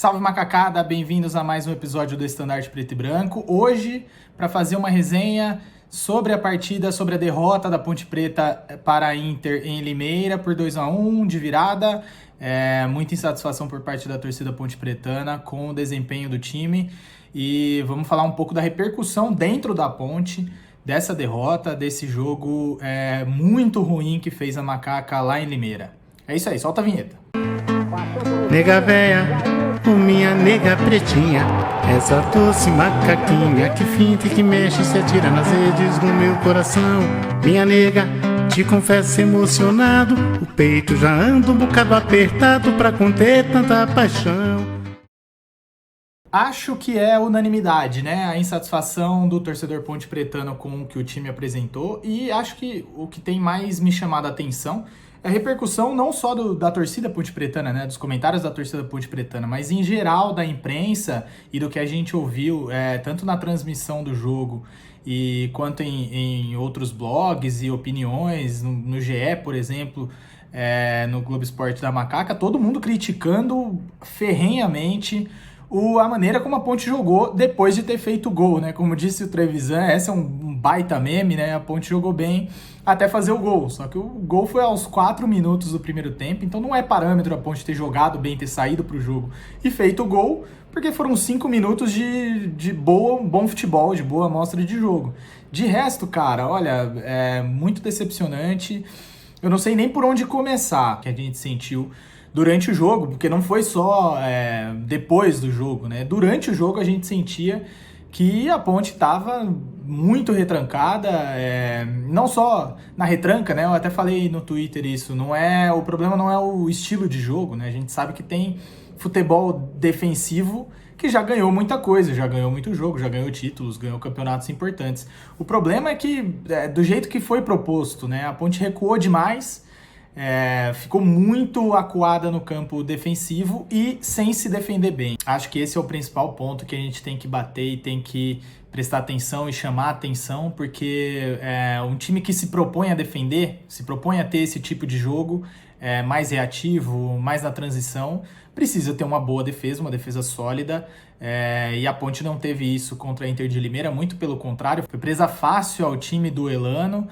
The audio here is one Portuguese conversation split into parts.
Salve macacada, bem-vindos a mais um episódio do Estandarte Preto e Branco. Hoje, para fazer uma resenha sobre a partida, sobre a derrota da Ponte Preta para a Inter em Limeira por 2-1 de virada. Muita insatisfação por parte da torcida ponte-pretana com o desempenho do time. E vamos falar um pouco da repercussão dentro da Ponte, dessa derrota, desse jogo muito ruim que fez a Macaca lá em Limeira. É isso aí, solta a vinheta. Nega véia, minha nega pretinha, essa doce macaquinha que finta e que mexe e se atira nas redes do meu coração. Minha nega, te confesso emocionado, o peito já anda um bocado apertado pra conter tanta paixão. Acho que é unanimidade, né? A insatisfação do torcedor ponte-pretano com o que o time apresentou, e acho que o que tem mais me chamado a atenção é a repercussão não só da torcida ponte-pretana, né? Dos comentários da torcida ponte-pretana, mas em geral da imprensa e do que a gente ouviu, tanto na transmissão do jogo e quanto em outros blogs e opiniões, no GE, por exemplo, no Globo Esporte da Macaca, todo mundo criticando ferrenhamente a maneira como a Ponte jogou depois de ter feito o gol, né? Como disse o Trevisan, esse é um baita meme, né? A Ponte jogou bem até fazer o gol, só que o gol foi aos 4 minutos do primeiro tempo, então não é parâmetro a Ponte ter jogado bem, ter saído pro jogo e feito o gol, porque foram 5 minutos de bom futebol, de boa amostra de jogo. De resto, cara, olha, é muito decepcionante. Eu não sei nem por onde começar que a gente sentiu durante o jogo, porque não foi só depois do jogo, né? Durante o jogo a gente sentia que a Ponte estava muito retrancada, não só na retranca, né? Eu até falei no Twitter isso, o problema não é o estilo de jogo, né? A gente sabe que tem futebol defensivo que já ganhou muita coisa, já ganhou muito jogo, já ganhou títulos, ganhou campeonatos importantes. O problema é que, do jeito que foi proposto, né? A Ponte recuou demais, ficou muito acuada no campo defensivo e sem se defender bem. Acho que esse é o principal ponto que a gente tem que bater e tem que prestar atenção e chamar atenção, porque um time que se propõe a defender, se propõe a ter esse tipo de jogo mais reativo, mais na transição, precisa ter uma boa defesa, uma defesa sólida, e a Ponte não teve isso contra a Inter de Limeira, muito pelo contrário, foi presa fácil ao time do Elano,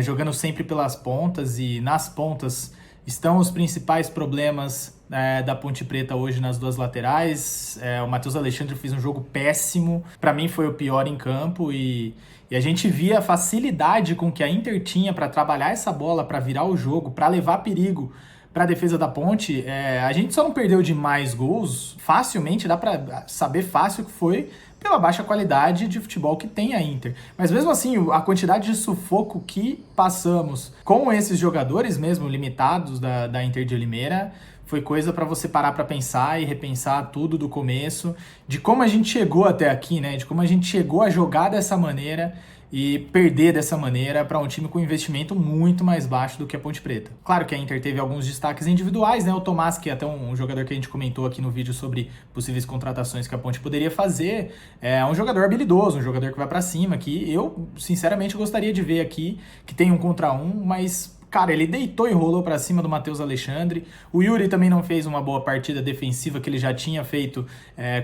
jogando sempre pelas pontas, e nas pontas estão os principais problemas da Ponte Preta hoje nas duas laterais. O Matheus Alexandre fez um jogo péssimo, para mim foi o pior em campo, e a gente via a facilidade com que a Inter tinha para trabalhar essa bola, para virar o jogo, para levar perigo para a defesa da Ponte. A gente só não perdeu de mais gols facilmente, dá para saber fácil que foi pela baixa qualidade de futebol que tem a Inter. Mas mesmo assim, a quantidade de sufoco que passamos com esses jogadores mesmo limitados da Inter de Limeira foi coisa para você parar para pensar e repensar tudo do começo, de como a gente chegou até aqui, né? De como a gente chegou a jogar dessa maneira e perder dessa maneira para um time com investimento muito mais baixo do que a Ponte Preta. Claro que a Inter teve alguns destaques individuais, né? O Tomás, que é até um jogador que a gente comentou aqui no vídeo sobre possíveis contratações que a Ponte poderia fazer, é um jogador habilidoso, um jogador que vai para cima, que eu, sinceramente, gostaria de ver aqui, que tem 1 contra 1, mas cara, ele deitou e rolou pra cima do Matheus Alexandre. O Yuri também não fez uma boa partida defensiva que ele já tinha feito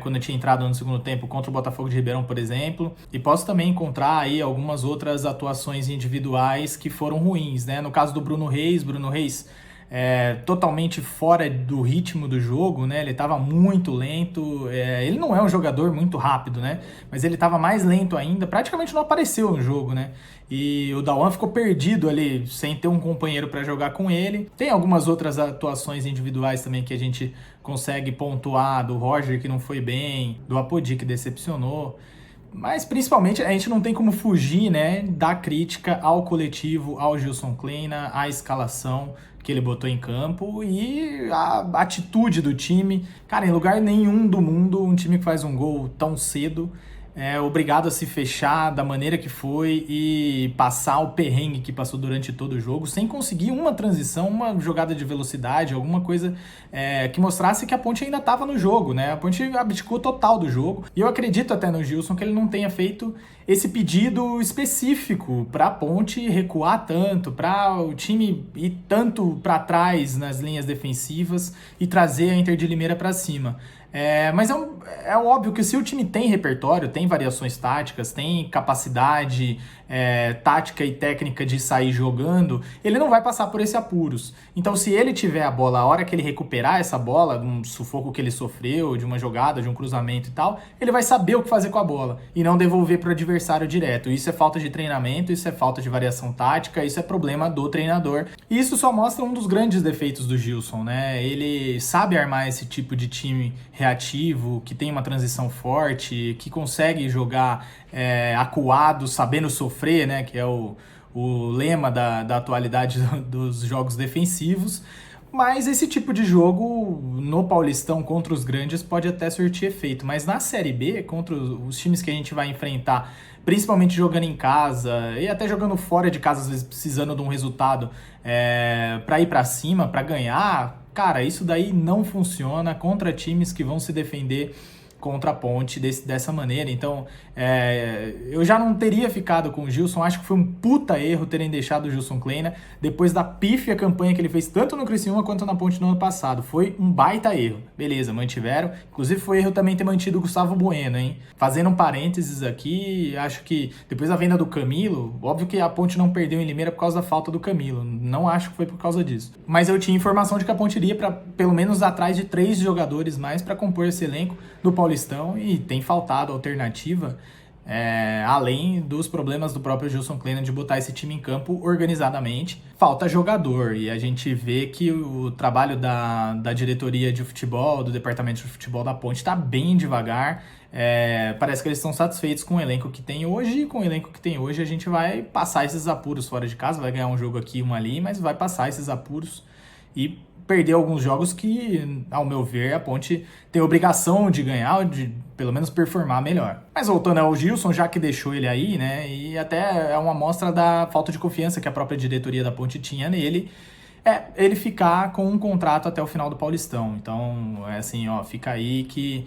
quando tinha entrado no segundo tempo contra o Botafogo de Ribeirão, por exemplo. E posso também encontrar aí algumas outras atuações individuais que foram ruins, né? No caso do Bruno Reis, totalmente fora do ritmo do jogo, né? Ele estava muito lento, ele não é um jogador muito rápido, né? Mas ele estava mais lento ainda, praticamente não apareceu no jogo, né? E o Dawan ficou perdido ali, sem ter um companheiro para jogar com ele. Tem algumas outras atuações individuais também que a gente consegue pontuar, do Roger que não foi bem, do Apodi que decepcionou. Mas, principalmente, a gente não tem como fugir, né, da crítica ao coletivo, ao Gilson Kleina, à escalação que ele botou em campo e a atitude do time. Cara, em lugar nenhum do mundo, um time que faz um gol tão cedo obrigado a se fechar da maneira que foi e passar o perrengue que passou durante todo o jogo, sem conseguir uma transição, uma jogada de velocidade, alguma coisa que mostrasse que a Ponte ainda estava no jogo, né? A Ponte abdicou total do jogo. E eu acredito até no Gilson que ele não tenha feito esse pedido específico para a Ponte recuar tanto, para o time ir tanto para trás nas linhas defensivas e trazer a Inter de Limeira para cima. Mas é óbvio que se o time tem repertório, tem variações táticas, tem capacidade tática e técnica de sair jogando, ele não vai passar por esse apuros. Então, se ele tiver a bola, a hora que ele recuperar essa bola, de um sufoco que ele sofreu, de uma jogada, de um cruzamento e tal, ele vai saber o que fazer com a bola e não devolver para o adversário direto. Isso é falta de treinamento, isso é falta de variação tática, isso é problema do treinador. E isso só mostra um dos grandes defeitos do Gilson, né? Ele sabe armar esse tipo de time reativo, que tem uma transição forte, que consegue jogar acuado, sabendo sofrer, né? Que é o lema da atualidade dos jogos defensivos. Mas esse tipo de jogo no Paulistão contra os grandes pode até surtir efeito. Mas na Série B, contra os times que a gente vai enfrentar, principalmente jogando em casa e até jogando fora de casa, às vezes precisando de um resultado para ir para cima, para ganhar, cara, isso daí não funciona contra times que vão se defender contra a Ponte dessa maneira. Então, eu já não teria ficado com o Gilson. Acho que foi um puta erro terem deixado o Gilson Kleina depois da pífia campanha que ele fez tanto no Criciúma quanto na Ponte no ano passado. Foi um baita erro. Beleza, mantiveram. Inclusive foi erro também ter mantido o Gustavo Bueno, hein? Fazendo um parênteses aqui, acho que depois da venda do Camilo, óbvio que a Ponte não perdeu em Limeira por causa da falta do Camilo. Não acho que foi por causa disso. Mas eu tinha informação de que a Ponte iria para pelo menos atrás de 3 jogadores mais para compor esse elenco do Paulistão, e tem faltado alternativa, além dos problemas do próprio Gilson Kleina de botar esse time em campo organizadamente. Falta jogador, e a gente vê que o trabalho da diretoria de futebol, do departamento de futebol da Ponte está bem devagar. Parece que eles estão satisfeitos com o elenco que tem hoje, e com o elenco que tem hoje a gente vai passar esses apuros fora de casa, vai ganhar um jogo aqui, um ali, mas vai passar esses apuros e perder alguns jogos que, ao meu ver, a Ponte tem obrigação de ganhar, de pelo menos performar melhor. Mas voltando ao Gilson, já que deixou ele aí, né, e até é uma amostra da falta de confiança que a própria diretoria da Ponte tinha nele, ele ficar com um contrato até o final do Paulistão. Então, assim, fica aí que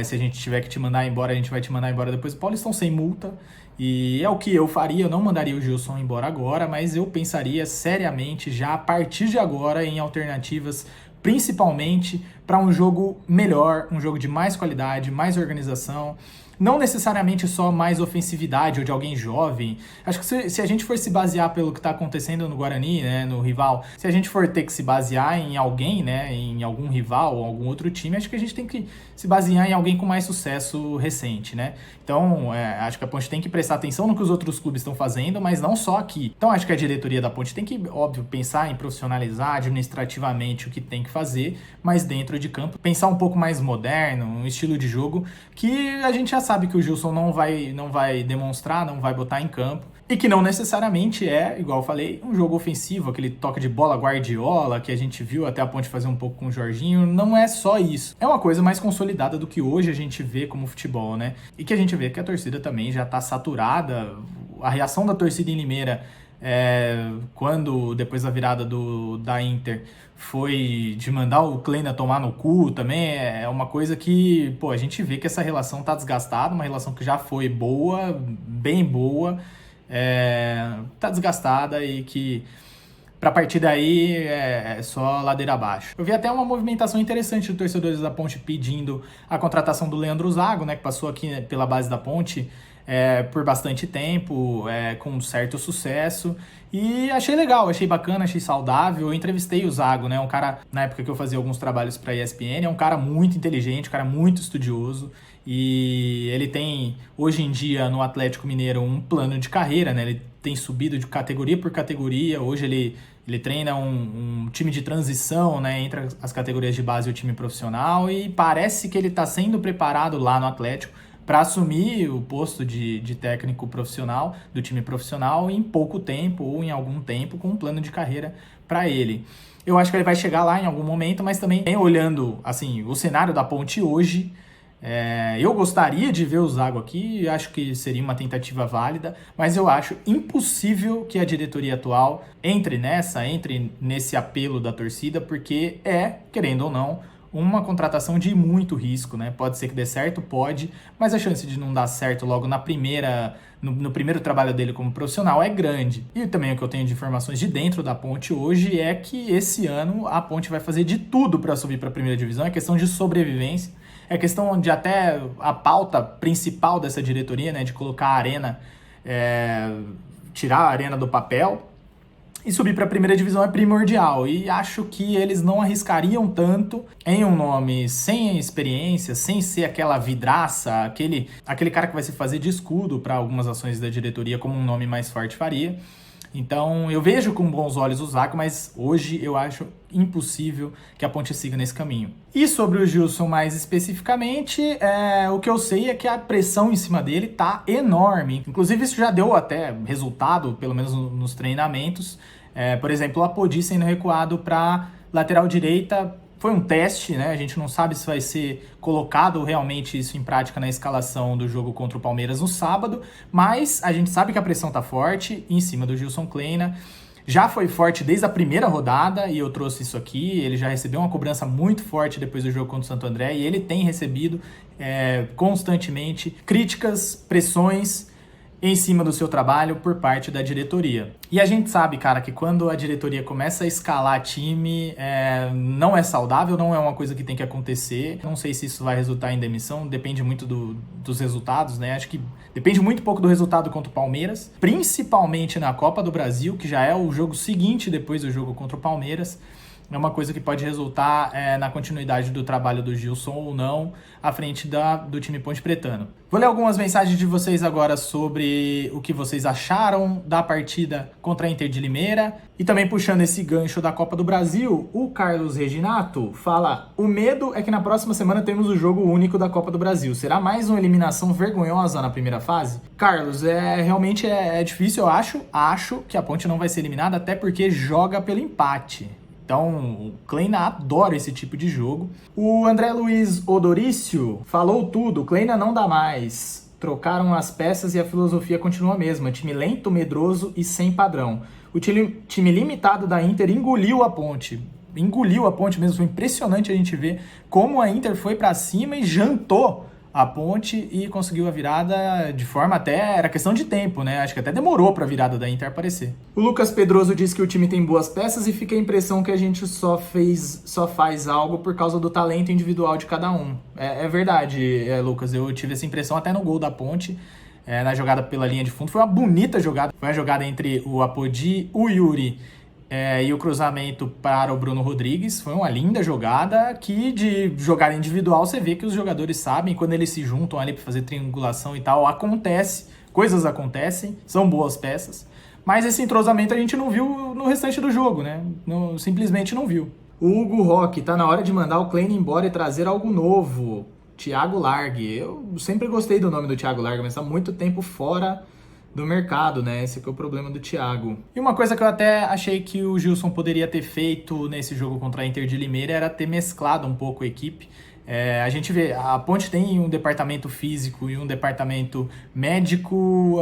se a gente tiver que te mandar embora, a gente vai te mandar embora depois do Paulistão sem multa. E é o que eu faria, eu não mandaria o Gilson embora agora, mas eu pensaria seriamente já a partir de agora em alternativas, principalmente para um jogo melhor, um jogo de mais qualidade, mais organização. Não necessariamente só mais ofensividade ou de alguém jovem. Acho que se a gente for se basear pelo que está acontecendo no Guarani, né, no rival, se a gente for ter que se basear em alguém, né, em algum rival ou algum outro time, acho que a gente tem que se basear em alguém com mais sucesso recente, né? Então, acho que a Ponte tem que prestar atenção no que os outros clubes estão fazendo, mas não só aqui. Então, acho que a diretoria da Ponte tem que, óbvio, pensar em profissionalizar administrativamente o que tem que fazer, mas dentro de campo, pensar um pouco mais moderno, um estilo de jogo que a gente já sabe que o Gilson não vai demonstrar, não vai botar em campo, e que não necessariamente igual eu falei, um jogo ofensivo, aquele toque de bola Guardiola que a gente viu até a Ponte fazer um pouco com o Jorginho. Não é só isso. É uma coisa mais consolidada do que hoje a gente vê como futebol, né? E que a gente vê que a torcida também já tá saturada. A reação da torcida em Limeira, quando depois da virada da Inter, foi de mandar o Kleina tomar no cu também, é uma coisa que, a gente vê que essa relação tá desgastada, uma relação que já foi boa, bem boa, tá desgastada e que pra partir daí é só ladeira abaixo. Eu vi até uma movimentação interessante de torcedores da Ponte pedindo a contratação do Leandro Zago, né, que passou aqui pela base da Ponte por bastante tempo, com um certo sucesso, e achei legal, achei bacana, achei saudável. Eu entrevistei o Zago, né, um cara, na época que eu fazia alguns trabalhos para a ESPN, é um cara muito inteligente, um cara muito estudioso, e ele tem, hoje em dia, no Atlético Mineiro, um plano de carreira, né, ele tem subido de categoria por categoria. Hoje ele treina um time de transição, né, entre as categorias de base e o time profissional, e parece que ele está sendo preparado lá no Atlético para assumir o posto de técnico profissional do time profissional em pouco tempo ou em algum tempo, com um plano de carreira para ele. Eu acho que ele vai chegar lá em algum momento, mas também olhando assim, o cenário da Ponte hoje, eu gostaria de ver o Zago aqui, acho que seria uma tentativa válida, mas eu acho impossível que a diretoria atual entre nesse apelo da torcida, porque querendo ou não, uma contratação de muito risco, né? Pode ser que dê certo, pode, mas a chance de não dar certo logo no primeiro trabalho dele como profissional é grande. E também o que eu tenho de informações de dentro da Ponte hoje é que esse ano a Ponte vai fazer de tudo para subir para a primeira divisão, é questão de sobrevivência, é questão de até a pauta principal dessa diretoria, né, de colocar a Arena, tirar a Arena do papel e subir para a primeira divisão é primordial. E acho que eles não arriscariam tanto em um nome sem experiência, sem ser aquela vidraça, aquele cara que vai se fazer de escudo para algumas ações da diretoria, como um nome mais forte faria. Então, eu vejo com bons olhos o Zago, mas hoje eu acho impossível que a Ponte siga nesse caminho. E sobre o Gilson mais especificamente, o que eu sei é que a pressão em cima dele tá enorme. Inclusive, isso já deu até resultado, pelo menos nos treinamentos. Por exemplo, o Apodi sendo recuado para lateral direita. Foi um teste, né? A gente não sabe se vai ser colocado realmente isso em prática na escalação do jogo contra o Palmeiras no sábado, mas a gente sabe que a pressão tá forte em cima do Gilson Kleina. Já foi forte desde a primeira rodada, e eu trouxe isso aqui. Ele já recebeu uma cobrança muito forte depois do jogo contra o Santo André, e ele tem recebido constantemente críticas, pressões em cima do seu trabalho por parte da diretoria. E a gente sabe, cara, que quando a diretoria começa a escalar time, não é saudável, não é uma coisa que tem que acontecer. Não sei se isso vai resultar em demissão, depende muito dos resultados, né? Acho que depende muito pouco do resultado contra o Palmeiras, principalmente na Copa do Brasil, que já é o jogo seguinte depois do jogo contra o Palmeiras. É uma coisa que pode resultar na continuidade do trabalho do Gilson ou não, à frente do time Ponte Pretano. Vou ler algumas mensagens de vocês agora sobre o que vocês acharam da partida contra a Inter de Limeira. E também puxando esse gancho da Copa do Brasil, o Carlos Reginato fala: o medo é que na próxima semana temos o jogo único da Copa do Brasil. Será mais uma eliminação vergonhosa na primeira fase? Carlos, realmente é difícil, eu acho. Acho que a Ponte não vai ser eliminada, até porque joga pelo empate. Então, o Kleina adora esse tipo de jogo. O André Luiz Odorício falou tudo. Kleina não dá mais. Trocaram as peças e a filosofia continua a mesma. Time lento, medroso e sem padrão. O time limitado da Inter engoliu a Ponte. Engoliu a Ponte mesmo. Foi impressionante a gente ver como a Inter foi pra cima e jantou a Ponte e conseguiu a virada de forma até... Era questão de tempo, né? Acho que até demorou pra virada da Inter aparecer. O Lucas Pedroso diz que o time tem boas peças e fica a impressão que a gente só faz algo por causa do talento individual de cada um. É verdade, Lucas. Eu tive essa impressão até no gol da Ponte, na jogada pela linha de fundo. Foi uma bonita jogada. Foi uma jogada entre o Apodi, o Yuri e o cruzamento para o Bruno Rodrigues. Foi uma linda jogada que, de jogada individual, você vê que os jogadores sabem, quando eles se juntam ali para fazer triangulação e tal, coisas acontecem, são boas peças, mas esse entrosamento a gente não viu no restante do jogo, né? Simplesmente não viu. O Hugo Roque: tá na hora de mandar o Kleina embora e trazer algo novo. Thiago Largue. Eu sempre gostei do nome do Thiago Largue, mas tá muito tempo fora do mercado, né? Esse que é o problema do Thiago. E uma coisa que eu até achei que o Gilson poderia ter feito nesse jogo contra a Inter de Limeira era ter mesclado um pouco a equipe. A gente vê, a Ponte tem um departamento físico e um departamento médico,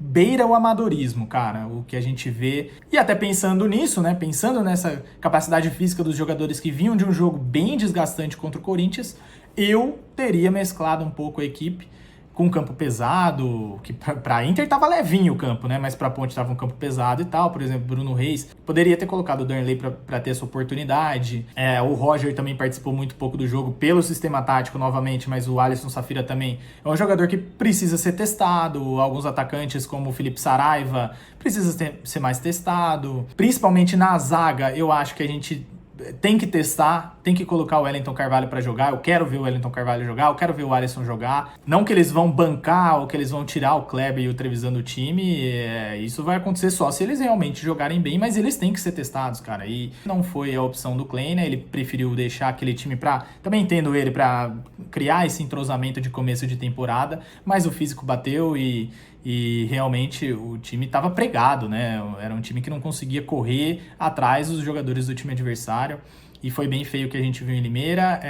beira o amadorismo, cara, o que a gente vê. E até pensando nisso, né? Pensando nessa capacidade física dos jogadores que vinham de um jogo bem desgastante contra o Corinthians, eu teria mesclado um pouco a equipe com um campo pesado, que pra Inter tava levinho o campo, né? Mas pra Ponte tava um campo pesado e tal. Por exemplo, Bruno Reis poderia ter colocado o Darley pra ter essa oportunidade. O Roger também participou muito pouco do jogo pelo sistema tático novamente, mas o Alisson Safira também é um jogador que precisa ser testado. Alguns atacantes, como o Felipe Saraiva, precisa ser mais testado. Principalmente na zaga, eu acho que a gente tem que testar, tem que colocar o Wellington Carvalho para jogar. Eu quero ver o Wellington Carvalho jogar, eu quero ver o Alisson jogar. Não que eles vão bancar ou que eles vão tirar o Kleber e o Trevisan do time. Isso vai acontecer só se eles realmente jogarem bem, mas eles têm que ser testados, cara. E não foi a opção do Kleina, ele preferiu deixar aquele time pra... Também entendo ele, pra criar esse entrosamento de começo de temporada, mas o físico bateu e realmente o time estava pregado, né? Era um time que não conseguia correr atrás dos jogadores do time adversário e foi bem feio o que a gente viu em Limeira.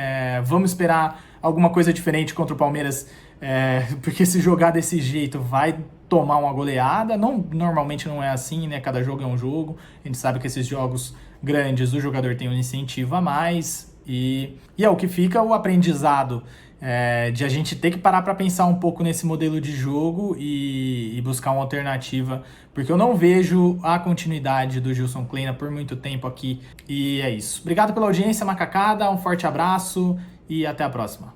Vamos esperar alguma coisa diferente contra o Palmeiras, porque se jogar desse jeito vai tomar uma goleada. Normalmente não é assim, né? Cada jogo é um jogo. A gente sabe que esses jogos grandes o jogador tem um incentivo a mais e é o que fica o aprendizado. De a gente ter que parar para pensar um pouco nesse modelo de jogo e buscar uma alternativa, porque eu não vejo a continuidade do Gilson Kleina por muito tempo aqui, e é isso. Obrigado pela audiência, macacada, um forte abraço e até a próxima.